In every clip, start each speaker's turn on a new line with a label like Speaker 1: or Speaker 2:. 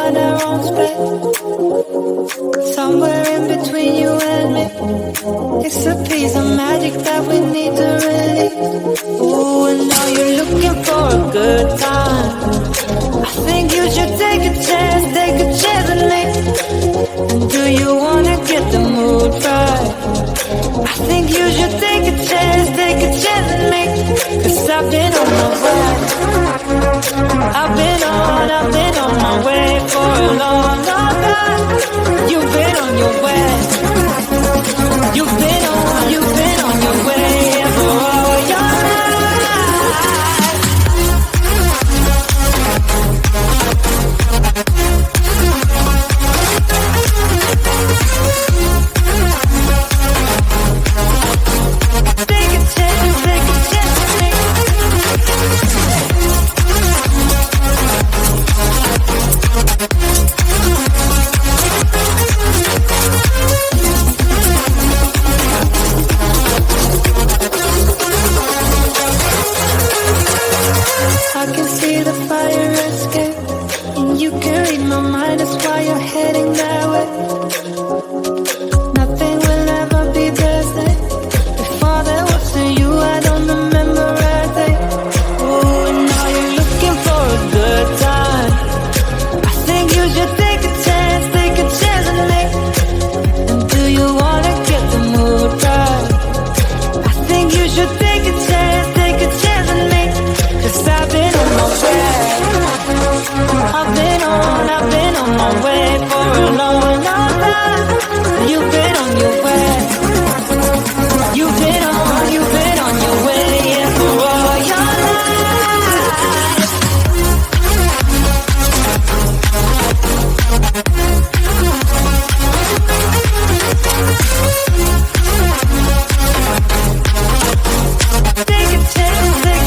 Speaker 1: find our own space. Somewhere in between you and me. It's a piece of magic that we need to release. Ooh, and now you're looking for a good time. I think you should take a chance and leave. And do you wanna get the mood right? I think you should take a chance and leave. 'Cause I've been on my way. I've been on my way for a long, long time. You've been on your way. You've been on your way for all your life. Take a chance, I can see the fire escape, and you can read my mind, that's why you're heading that way. Nothing will ever be the same. Before there was a you, I don't remember a day. Oh, and now you're looking for a good time. I think you should take a chance and leave. And do you wanna get the mood right? I think you should take a chance and leave. 'Cause I've been on my way. I've been on my way for a long, long time. You've been on your way. You've been on your way, yeah, for all your life. Take a chance and leave.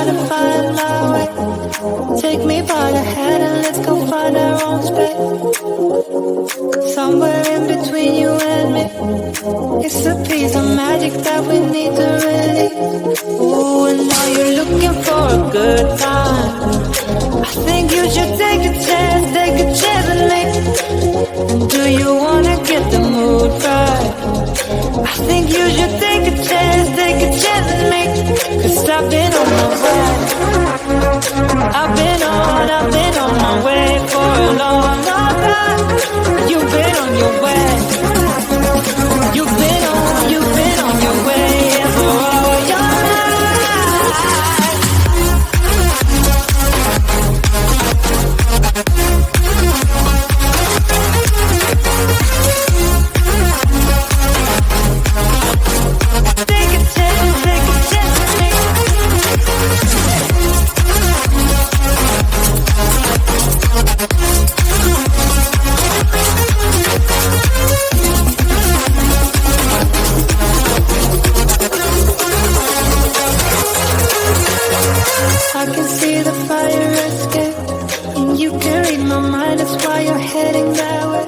Speaker 1: try to find my way. Take me by the hand and let's go find our own space. Somewhere in between you and me. It's a piece of magic that we need to release. Ooh, and now you're looking for a good time. I think you should take a chance with me. And do you wanna get the mood right? I think you should take a chance with me. 'Cause I've been on my way. I've been on my way for a long, long time. You've been on your way. You've been on your way for all your life. Take a chance with me. I can see the fire escape, and you can read my mind, that's why you're heading that way.